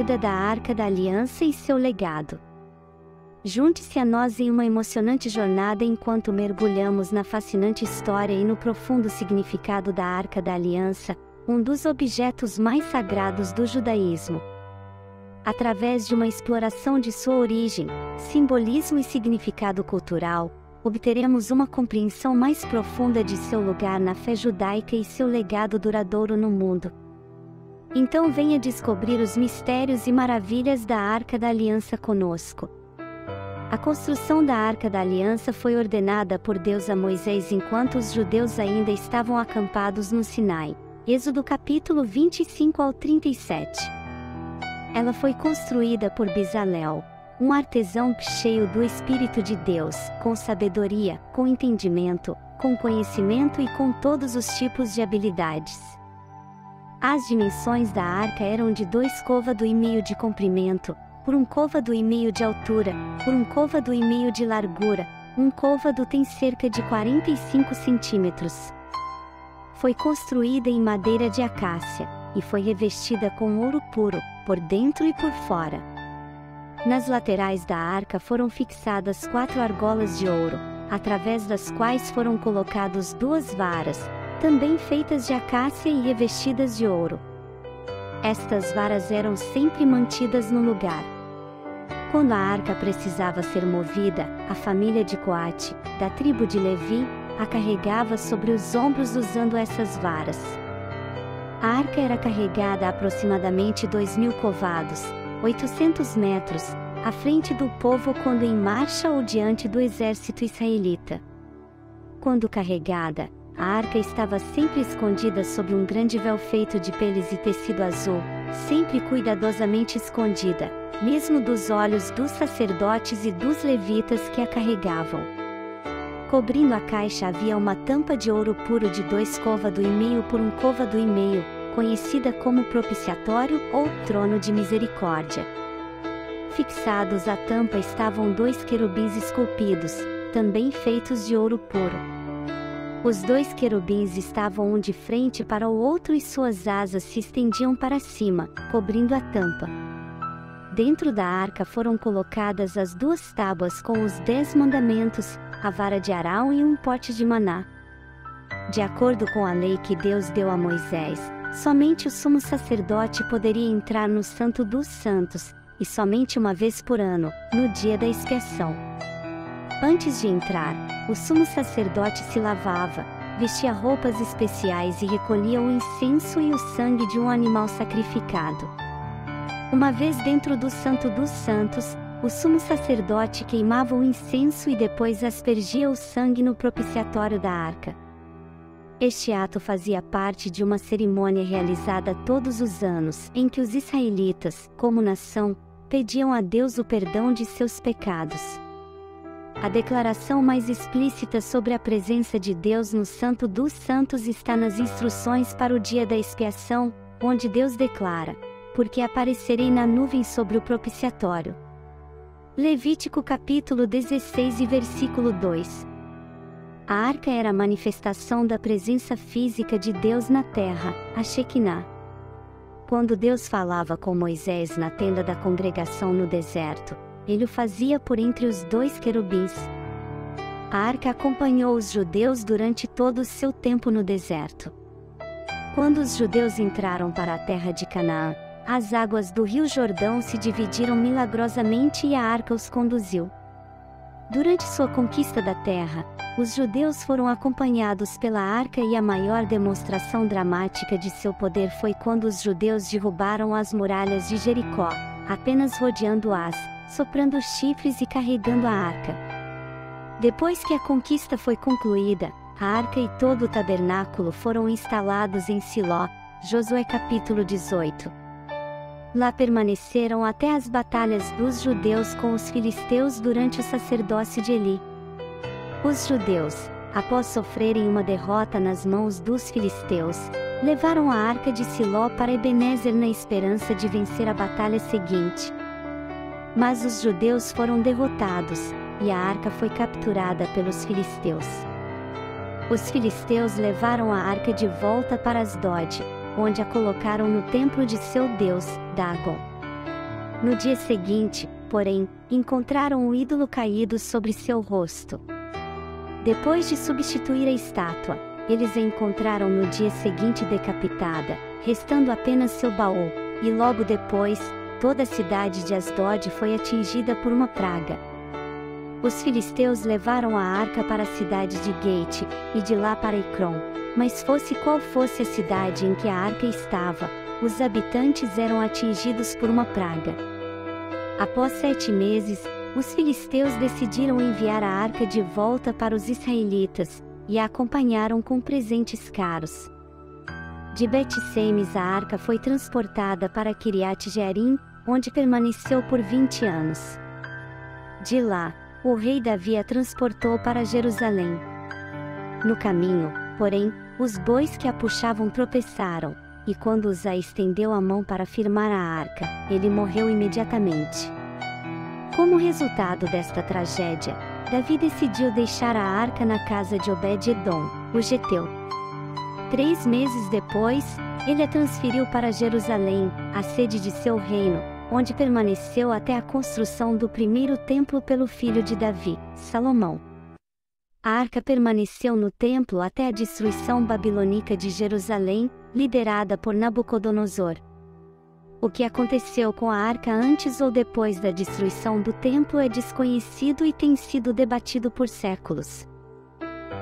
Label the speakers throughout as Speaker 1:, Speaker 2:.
Speaker 1: descoberta da Arca da Aliança e seu legado. Junte-se a nós em uma emocionante jornada enquanto mergulhamos na fascinante história e no profundo significado da Arca da Aliança, um dos objetos mais sagrados do judaísmo. Através de uma exploração de sua origem, simbolismo e significado cultural, obteremos uma compreensão mais profunda de seu lugar na fé judaica e seu legado duradouro no mundo. Então venha descobrir os mistérios e maravilhas da Arca da Aliança conosco. A construção da Arca da Aliança foi ordenada por Deus a Moisés enquanto os judeus ainda estavam acampados no Sinai. Êxodo capítulo 25 ao 37. Ela foi construída por Bezalel, um artesão cheio do Espírito de Deus, com sabedoria, com entendimento, com conhecimento e com todos os tipos de habilidades. As dimensões da arca eram de 2 côvados e meio de comprimento, por 1 côvado e meio de altura, por 1 côvado e meio de largura. Um côvado tem cerca de 45 centímetros. Foi construída em madeira de acácia, e foi revestida com ouro puro, por dentro e por fora. Nas laterais da arca foram fixadas 4 argolas de ouro, através das quais foram colocadas 2 varas, também feitas de acácia e revestidas de ouro. Estas varas eram sempre mantidas no lugar. Quando a arca precisava ser movida, a família de Coate, da tribo de Levi, a carregava sobre os ombros usando essas varas. A arca era carregada a aproximadamente 2.000 covados, 800 metros, à frente do povo quando em marcha ou diante do exército israelita. Quando carregada, a arca estava sempre escondida sob um grande véu feito de peles e tecido azul, sempre cuidadosamente escondida, mesmo dos olhos dos sacerdotes e dos levitas que a carregavam. Cobrindo a caixa havia uma tampa de ouro puro de 2 côvados e meio por 1 côvado e meio, conhecida como propiciatório ou trono de misericórdia. Fixados à tampa estavam 2 querubins esculpidos, também feitos de ouro puro. Os 2 querubins estavam um de frente para o outro e suas asas se estendiam para cima, cobrindo a tampa. Dentro da arca foram colocadas as 2 tábuas com os 10 mandamentos, a vara de Arão e um pote de maná. De acordo com a lei que Deus deu a Moisés, somente o sumo sacerdote poderia entrar no Santo dos Santos, e somente uma vez por ano, no dia da expiação. Antes de entrar, o sumo sacerdote se lavava, vestia roupas especiais e recolhia o incenso e o sangue de um animal sacrificado. Uma vez dentro do Santo dos Santos, o sumo sacerdote queimava o incenso e depois aspergia o sangue no propiciatório da arca. Este ato fazia parte de uma cerimônia realizada todos os anos, em que os israelitas, como nação, pediam a Deus o perdão de seus pecados. A declaração mais explícita sobre a presença de Deus no Santo dos Santos está nas instruções para o dia da expiação, onde Deus declara: porque aparecerei na nuvem sobre o propiciatório. Levítico capítulo 16 e versículo 2. A arca era a manifestação da presença física de Deus na terra, a Shekinah. Quando Deus falava com Moisés na tenda da congregação no deserto, ele o fazia por entre os 2 querubins. A arca acompanhou os judeus durante todo o seu tempo no deserto. Quando os judeus entraram para a terra de Canaã, as águas do rio Jordão se dividiram milagrosamente e a arca os conduziu. Durante sua conquista da terra, os judeus foram acompanhados pela arca e a maior demonstração dramática de seu poder foi quando os judeus derrubaram as muralhas de Jericó, apenas rodeando-as, soprando chifres e carregando a arca. Depois que a conquista foi concluída, a arca e todo o tabernáculo foram instalados em Siló, Josué capítulo 18. Lá permaneceram até as batalhas dos judeus com os filisteus durante o sacerdócio de Eli. Os judeus, após sofrerem uma derrota nas mãos dos filisteus, levaram a arca de Siló para Ebenezer na esperança de vencer a batalha seguinte. Mas os judeus foram derrotados, e a arca foi capturada pelos filisteus. Os filisteus levaram a arca de volta para Asdod, onde a colocaram no templo de seu deus, Dagon. No dia seguinte, porém, encontraram o ídolo caído sobre seu rosto. Depois de substituir a estátua, eles a encontraram no dia seguinte decapitada, restando apenas seu baú, e logo depois, toda a cidade de Asdod foi atingida por uma praga. Os filisteus levaram a arca para a cidade de Gate, e de lá para Ecrom, mas fosse qual fosse a cidade em que a arca estava, os habitantes eram atingidos por uma praga. Após 7 meses, os filisteus decidiram enviar a arca de volta para os israelitas, e a acompanharam com presentes caros. De Bet-Semes a arca foi transportada para Kiriat Jearim, onde permaneceu por 20 anos. De lá, o rei Davi a transportou para Jerusalém. No caminho, porém, os bois que a puxavam tropeçaram, e quando Uzá estendeu a mão para firmar a arca, ele morreu imediatamente. Como resultado desta tragédia, Davi decidiu deixar a arca na casa de Obed-Edom, o geteu. 3 meses depois, ele a transferiu para Jerusalém, a sede de seu reino, onde permaneceu até a construção do primeiro templo pelo filho de Davi, Salomão. A arca permaneceu no templo até a destruição babilônica de Jerusalém, liderada por Nabucodonosor. O que aconteceu com a arca antes ou depois da destruição do templo é desconhecido e tem sido debatido por séculos.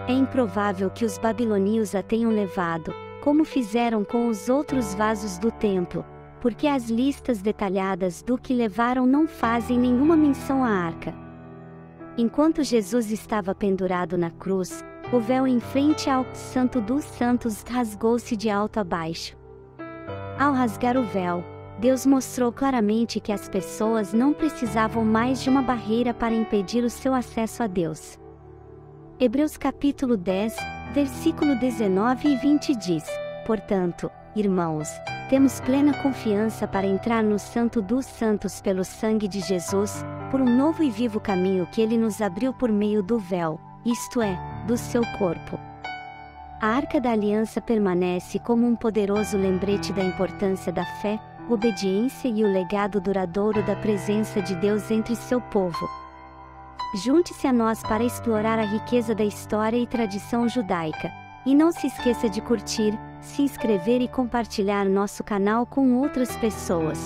Speaker 1: É improvável que os babilônios a tenham levado, como fizeram com os outros vasos do templo, porque as listas detalhadas do que levaram não fazem nenhuma menção à arca. Enquanto Jesus estava pendurado na cruz, o véu em frente ao Santo dos Santos rasgou-se de alto a baixo. Ao rasgar o véu, Deus mostrou claramente que as pessoas não precisavam mais de uma barreira para impedir o seu acesso a Deus. Hebreus capítulo 10, versículo 19 e 20 diz: Portanto, irmãos, temos plena confiança para entrar no Santo dos Santos pelo sangue de Jesus, por um novo e vivo caminho que ele nos abriu por meio do véu, isto é, do seu corpo. A Arca da Aliança permanece como um poderoso lembrete da importância da fé, obediência e o legado duradouro da presença de Deus entre seu povo. Junte-se a nós para explorar a riqueza da história e tradição judaica. E não se esqueça de curtir, se inscrever e compartilhar nosso canal com outras pessoas.